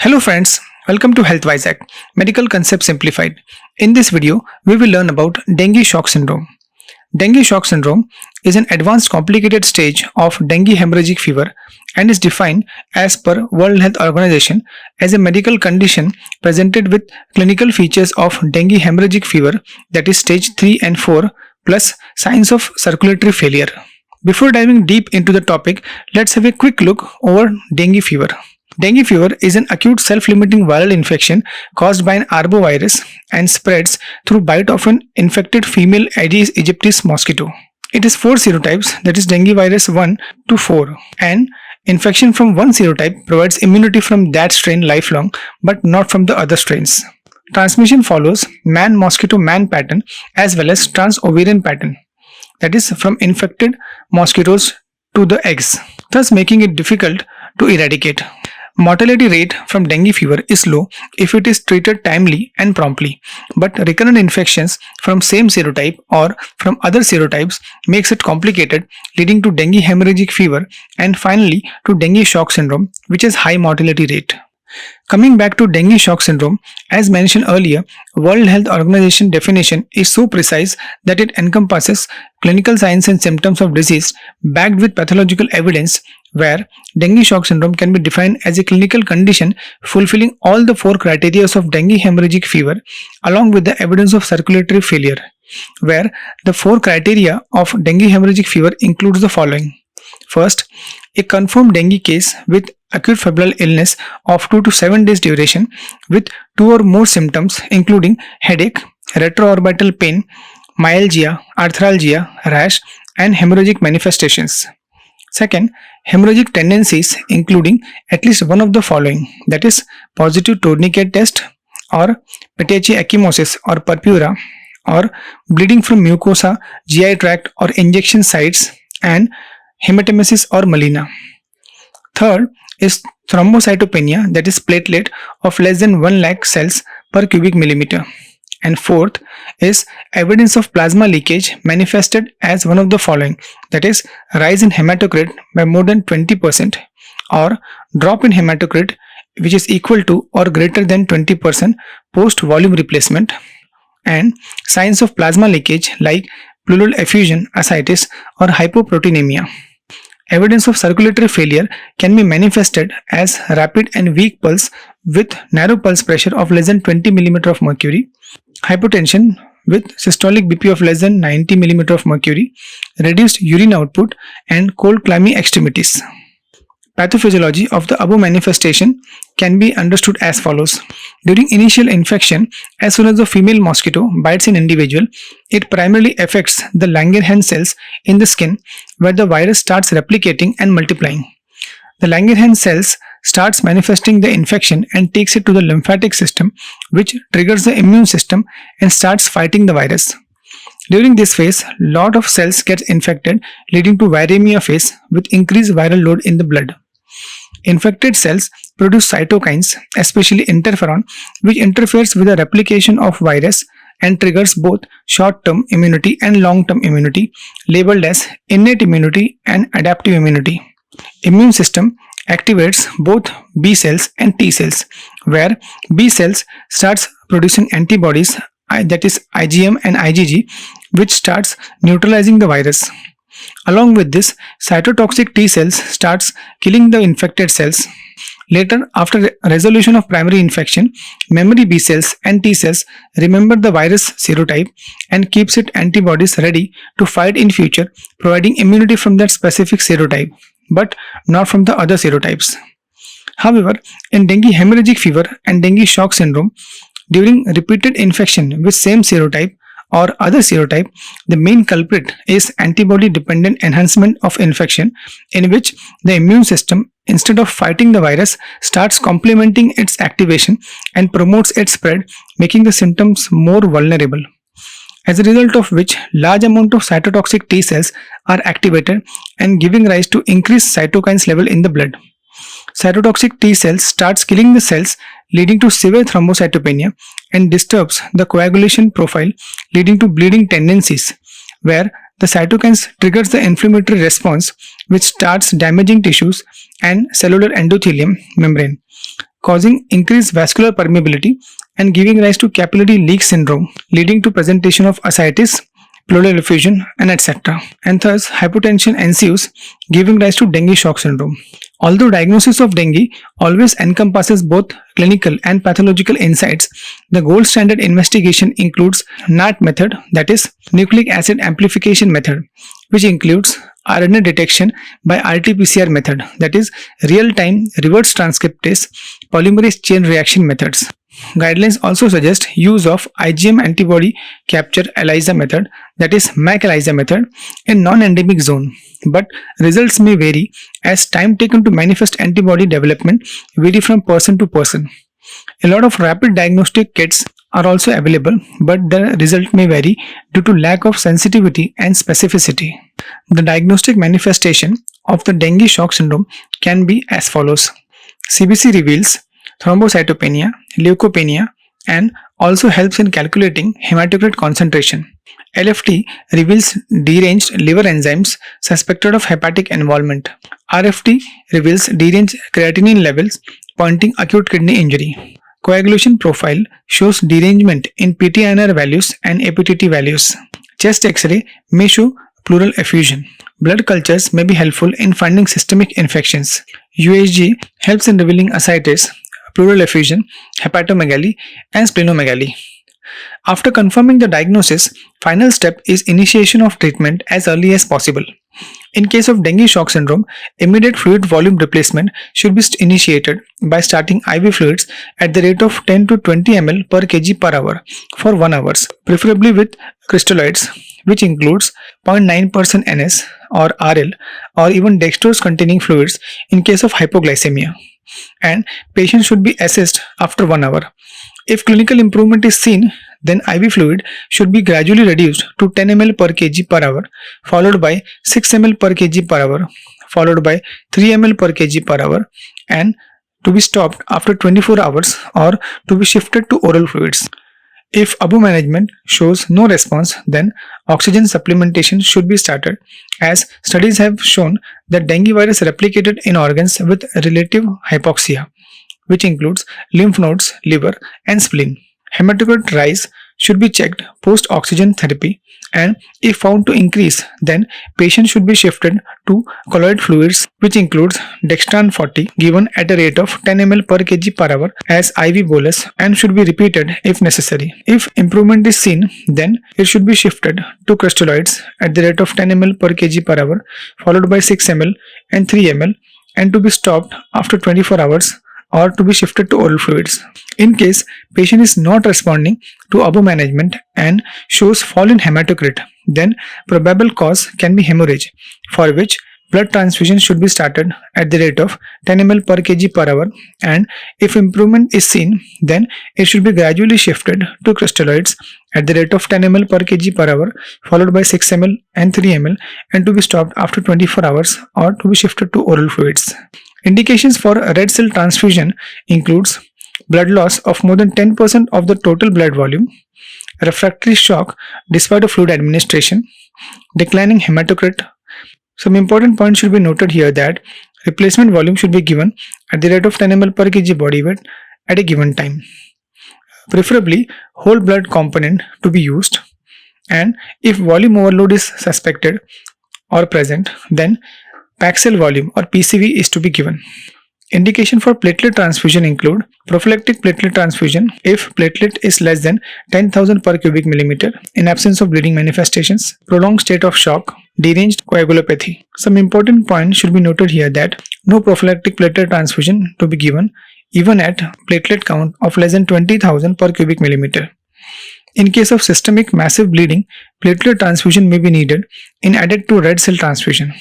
Hello friends, welcome to Healthwise Act, Medical Concepts Simplified. In this video, we will learn about dengue shock syndrome. Dengue shock syndrome is an advanced complicated stage of dengue hemorrhagic fever and is defined as per World Health Organization as a medical condition presented with clinical features of dengue hemorrhagic fever, that is stage 3 and 4, plus signs of circulatory failure. Before diving deep into the topic, let's have a quick look over dengue fever. Dengue fever is an acute self-limiting viral infection caused by an arbovirus and spreads through bite of an infected female Aedes aegypti mosquito. It has 4 serotypes, that is dengue virus 1 to 4, and infection from one serotype provides immunity from that strain lifelong but not from the other strains. Transmission follows man-mosquito-man pattern as well as trans-ovarian pattern, that is from infected mosquitoes to the eggs, thus making it difficult to eradicate. Mortality rate from dengue fever is low if it is treated timely and promptly, but recurrent infections from same serotype or from other serotypes makes it complicated, leading to dengue hemorrhagic fever and finally to dengue shock syndrome, which has high mortality rate. Coming back to dengue shock syndrome, as mentioned earlier, World Health Organization definition is so precise that it encompasses clinical signs and symptoms of disease backed with pathological evidence, where dengue shock syndrome can be defined as a clinical condition fulfilling all the 4 criteria of dengue hemorrhagic fever along with the evidence of circulatory failure, where the 4 criteria of dengue hemorrhagic fever includes the following. First, a confirmed dengue case with acute febrile illness of 2 to 7 days duration with 2 or more symptoms including headache, retroorbital pain, myalgia, arthralgia, rash, and hemorrhagic manifestations. Second, hemorrhagic tendencies including at least one of the following, that is positive tourniquet test or petechiae ecchymosis or purpura, or bleeding from mucosa, GI tract or injection sites, and hematemesis or melena. Third is thrombocytopenia, that is platelet of less than 1 lakh cells per cubic millimeter. And fourth is evidence of plasma leakage manifested as one of the following, that is rise in hematocrit by more than 20% or drop in hematocrit which is equal to or greater than 20% post volume replacement, and signs of plasma leakage like pleural effusion, ascites, or hypoproteinemia. Evidence of circulatory failure can be manifested as rapid and weak pulse with narrow pulse pressure of less than 20 mm of mercury, hypotension with systolic BP of less than 90 mm of mercury, reduced urine output, and cold clammy extremities. Pathophysiology of the above manifestation can be understood as follows. During initial infection, as soon as the female mosquito bites an individual, it primarily affects the Langerhans cells in the skin where the virus starts replicating and multiplying. The Langerhans cells starts manifesting the infection and takes it to the lymphatic system, which triggers the immune system and starts fighting the virus. During this phase, lot of cells get infected, leading to viremia phase with increased viral load in the blood. Infected cells produce cytokines, especially interferon, which interferes with the replication of virus and triggers both short-term immunity and long-term immunity, labeled as innate immunity and adaptive immunity. Immune system activates both B cells and T cells, where B cells starts producing antibodies, that is IgM and IgG, which starts neutralizing the virus. Along with this, cytotoxic T cells starts killing the infected cells. Later, after resolution of primary infection, memory B cells and T cells remember the virus serotype and keeps its antibodies ready to fight in future, providing immunity from that specific serotype, but not from the other serotypes. However, in dengue hemorrhagic fever and dengue shock syndrome, during repeated infection with same serotype or other serotype, the main culprit is antibody-dependent enhancement of infection, in which the immune system, instead of fighting the virus, starts complementing its activation and promotes its spread, making the symptoms more vulnerable. As a result of which, large amount of cytotoxic T cells are activated and giving rise to increased cytokines level in the blood. Cytotoxic T cells starts killing the cells, leading to severe thrombocytopenia and disturbs the coagulation profile, leading to bleeding tendencies, where the cytokines triggers the inflammatory response which starts damaging tissues and cellular endothelium membrane, causing increased vascular permeability and giving rise to capillary leak syndrome, leading to presentation of ascites, pleural effusion, and etc. And thus, hypotension ensues, giving rise to dengue shock syndrome. Although diagnosis of dengue always encompasses both clinical and pathological insights, the gold standard investigation includes NAT method, that is nucleic acid amplification method, which includes RNA detection by RT-PCR method, that is real-time reverse transcriptase polymerase chain reaction methods. Guidelines also suggest use of IgM antibody capture ELISA method, that is MAC ELISA method, in non-endemic zone, but results may vary as time taken to manifest antibody development vary from person to person. A lot of rapid diagnostic kits are also available, but the result may vary due to lack of sensitivity and specificity. The diagnostic manifestation of the dengue shock syndrome can be as follows. CBC reveals thrombocytopenia, leukopenia, and also helps in calculating hematocrit concentration. LFT reveals deranged liver enzymes suspected of hepatic involvement. RFT reveals deranged creatinine levels pointing acute kidney injury. Coagulation profile shows derangement in PTINR values and APTT values. Chest X-ray may show pleural effusion. Blood cultures may be helpful in finding systemic infections. USG helps in revealing ascites, pleural effusion, hepatomegaly, and splenomegaly. After confirming the diagnosis, final step is initiation of treatment as early as possible. In case of dengue shock syndrome, immediate fluid volume replacement should be initiated by starting IV fluids at the rate of 10 to 20 ml per kg per hour for 1 hour, preferably with crystalloids, which includes 0.9% NS or RL or even dextrose containing fluids in case of hypoglycemia. And patient should be assessed after 1 hour. If clinical improvement is seen, then IV fluid should be gradually reduced to 10 ml per kg per hour, followed by 6 ml per kg per hour, followed by 3 ml per kg per hour, and to be stopped after 24 hours or to be shifted to oral fluids. If ABU management shows no response, then oxygen supplementation should be started, as studies have shown that dengue virus replicated in organs with relative hypoxia, which includes lymph nodes, liver, and spleen. Hematocrit rise should be checked post-oxygen therapy, and if found to increase, then patient should be shifted to colloid fluids, which includes dextran 40 given at a rate of 10 ml per kg per hour as IV bolus and should be repeated if necessary. If improvement is seen, then it should be shifted to crystalloids at the rate of 10 ml per kg per hour, followed by 6 ml and 3 ml, and to be stopped after 24 hours or to be shifted to oral fluids. In case patient is not responding to ABU management and shows fall in hematocrit, then probable cause can be hemorrhage, for which blood transfusion should be started at the rate of 10 ml per kg per hour, and if improvement is seen, then it should be gradually shifted to crystalloids at the rate of 10 ml per kg per hour, followed by 6 ml and 3 ml, and to be stopped after 24 hours or to be shifted to oral fluids. Indications for red cell transfusion includes blood loss of more than 10% of the total blood volume, refractory shock despite of fluid administration, declining hematocrit. Some important points should be noted here that replacement volume should be given at the rate of 10 ml per kg body weight at a given time. Preferably whole blood component to be used, and if volume overload is suspected or present, then Paxil volume or PCV is to be given. Indication for platelet transfusion include prophylactic platelet transfusion if platelet is less than 10,000 per cubic millimeter in absence of bleeding manifestations, prolonged state of shock, deranged coagulopathy. Some important points should be noted here that no prophylactic platelet transfusion to be given even at platelet count of less than 20,000 per cubic millimeter. In case of systemic massive bleeding, platelet transfusion may be needed in added to red cell transfusion.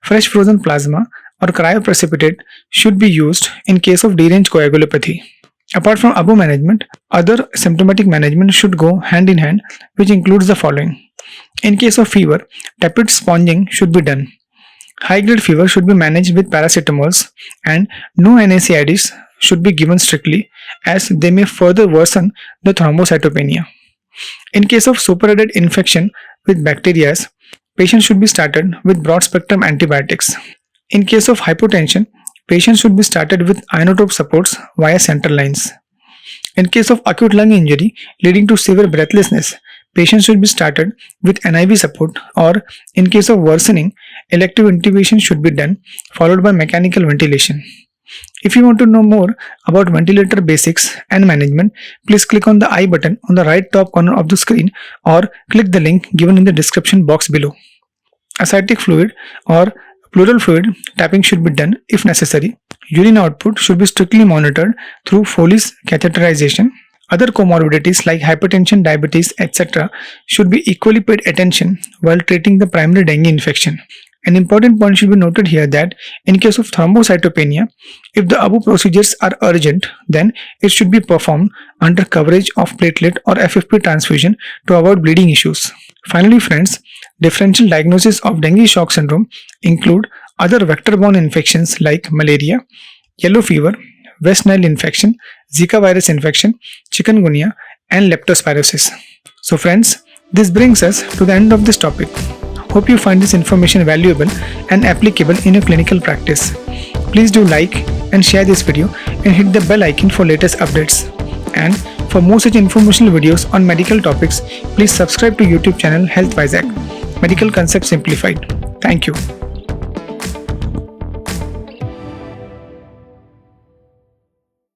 Fresh frozen plasma or cryoprecipitate should be used in case of deranged coagulopathy. Apart from ABU management, other symptomatic management should go hand in hand, which includes the following. In case of fever, tepid sponging should be done. High-grade fever should be managed with paracetamols, and no NSAIDs should be given strictly, as they may further worsen the thrombocytopenia. In case of superadded infection with bacteria, patient should be started with broad-spectrum antibiotics. In case of hypotension, Patients should be started with inotrope supports via central lines. In case of acute lung injury leading to severe breathlessness, patients should be started with NIV support, or in case of worsening, elective intubation should be done followed by mechanical ventilation. If you want to know more about ventilator basics and management, please click on the I button on the right top corner of the screen or click the link given in the description box below. Ascitic fluid or pleural fluid tapping should be done if necessary. Urine output should be strictly monitored through Foley's catheterization. Other comorbidities like hypertension, diabetes, etc. should be equally paid attention while treating the primary dengue infection. An important point should be noted here that in case of thrombocytopenia, if the above procedures are urgent, then it should be performed under coverage of platelet or FFP transfusion to avoid bleeding issues. Finally friends, differential diagnosis of dengue shock syndrome include other vector-borne infections like malaria, yellow fever, West Nile infection, Zika virus infection, chikungunya, and leptospirosis. So friends, this brings us to the end of this topic. Hope you find this information valuable and applicable in your clinical practice. Please do like and share this video and hit the bell icon for latest updates. And for more such informational videos on medical topics, please subscribe to YouTube channel Health Vizag, Medical Concepts Simplified. Thank you.